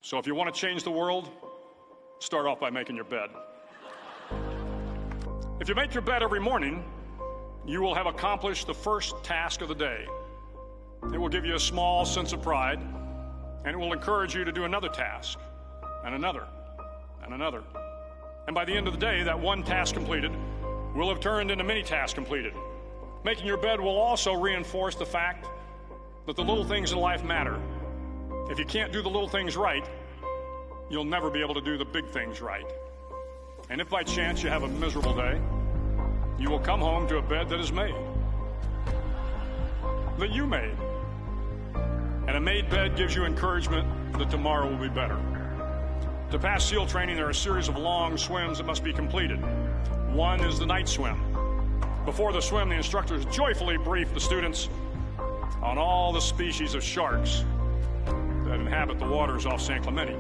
So if you want to change the world, start off by making your bed. If you make your bed every morning, you will have accomplished the first task of the day. It will give you a small sense of pride, and it will encourage you to do another task, and another, and another. And by the end of the day, that one task completed will have turned into many tasks completed. Making your bed will also reinforce the fact that the little things in life matter. If you can't do the little things right, you'll never be able to do the big things right. And if by chance you have a miserable day, you will come home to a bed that is made, that you made. And a made bed gives you encouragement that tomorrow will be better. To pass SEAL training, there are a series of long swims that must be completed. One is the night swim. Before the swim, the instructors joyfully brief the students on all the species of sharks that inhabit the waters off San Clemente.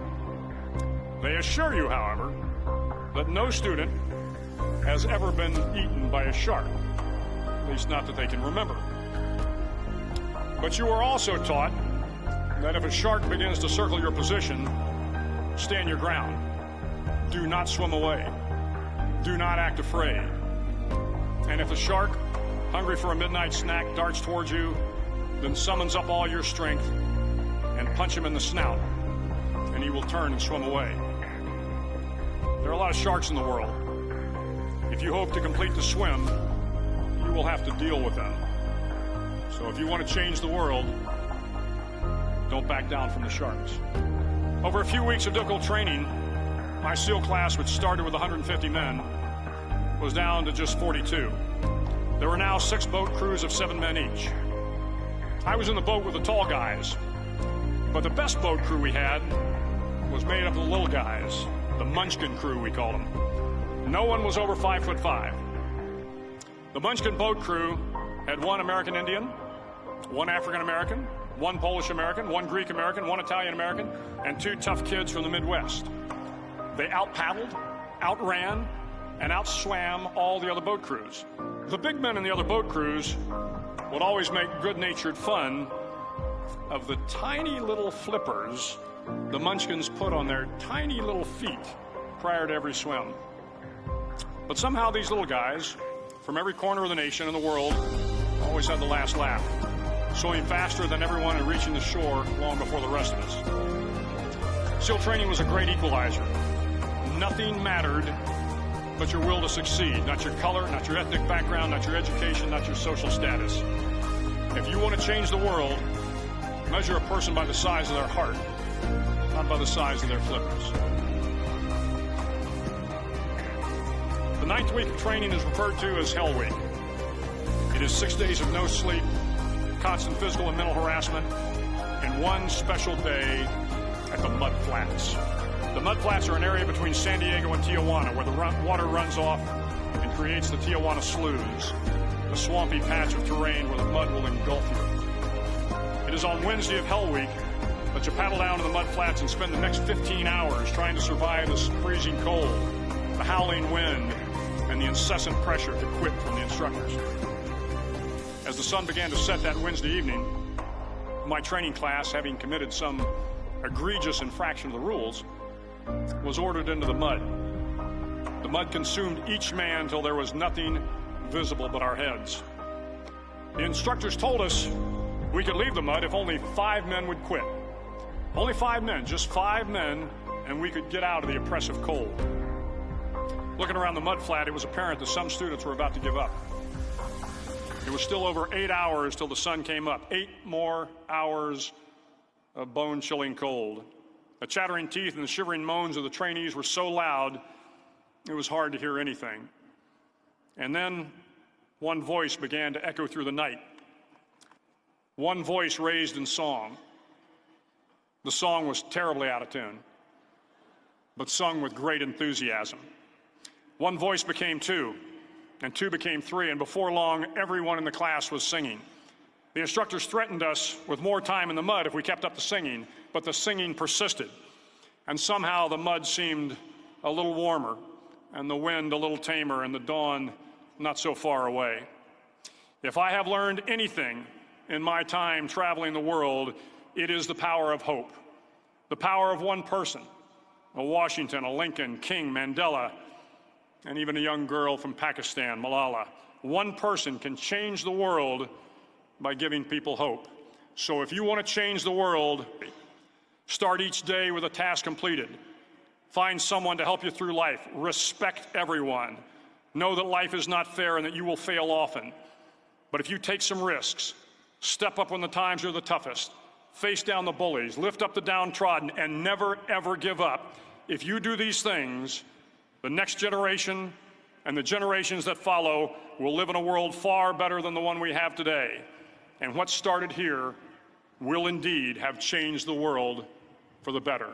They assure you, however, that no student has ever been eaten by a shark, at least not that they can remember. But you are also taught that if a shark begins to circle your position, stand your ground. Do not swim away. Do not act afraid. And if a shark, hungry for a midnight snack, darts towards you, then summons up all your strength and punch him in the snout, and he will turn and swim away. There are a lot of sharks in the world. If you hope to complete the swim, you will have to deal with them. So if you want to change the world, don't back down from the sharks. Over a few weeks of difficult training, my SEAL class, which started with 150 men, was down to just 42. There were now 6 boat crews of 7 men each. I was in the boat with the tall guys, but the best boat crew we had was made up of the little guys, the Munchkin crew, we called them. No one was over 5'5". The Munchkin boat crew had 1 American Indian, 1 African American, 1 Polish American, 1 Greek American, 1 Italian American, and 2 tough kids from the Midwest. They out-paddled, outran, and outswam all the other boat crews. The big men in the other boat crews would always make good-natured fun of the tiny little flippers the Munchkins put on their tiny little feet prior to every swim. But somehow these little guys from every corner of the nation and the world always had the last laugh, swimming faster than everyone and reaching the shore long before the rest of us. SEAL training was a great equalizer. Nothing mattered but your will to succeed, not your color, not your ethnic background, not your education, not your social status. If you want to change the world, measure a person by the size of their heart, not by the size of their flippers. The 9th week of training is referred to as Hell Week. It is 6 days of no sleep, constant physical and mental harassment, and 1 special day at the Mud Flats. The Mud Flats are an area between San Diego and Tijuana where the water runs off and creates the Tijuana Sloughs, a swampy patch of terrain where the mud will engulf you. It is on Wednesday of Hell Week that you paddle down to the Mud Flats and spend the next 15 hours trying to survive the freezing cold, the howling wind, and the incessant pressure to quit from the instructors. As the sun began to set that Wednesday evening, my training class, having committed some egregious infraction of the rules, was ordered into the mud. The mud consumed each man till there was nothing visible but our heads. The instructors told us we could leave the mud if only 5 men would quit. Only 5 men, just 5 men, and we could get out of the oppressive cold. Looking around the mud flat, it was apparent that some students were about to give up. It was still over 8 hours till the sun came up. 8 more hours of bone-chilling cold. The chattering teeth and the shivering moans of the trainees were so loud, it was hard to hear anything. And then one voice began to echo through the night. One voice raised in song. The song was terribly out of tune, but sung with great enthusiasm. One voice became 2, and 2 became 3, and before long, everyone in the class was singing. The instructors threatened us with more time in the mud if we kept up the singing, but the singing persisted. And somehow the mud seemed a little warmer, and the wind a little tamer, and the dawn not so far away. If I have learned anything in my time traveling the world, it is the power of hope. The power of one person, a Washington, a Lincoln, King, Mandela, and even a young girl from Pakistan, Malala. One person can change the world by giving people hope. So if you want to change the world, start each day with a task completed. Find someone to help you through life. Respect everyone. Know that life is not fair and that you will fail often. But if you take some risks, step up when the times are the toughest, face down the bullies, lift up the downtrodden, and never, ever give up. If you do these things, the next generation and the generations that follow will live in a world far better than the one we have today. And what started here will indeed have changed the world for the better.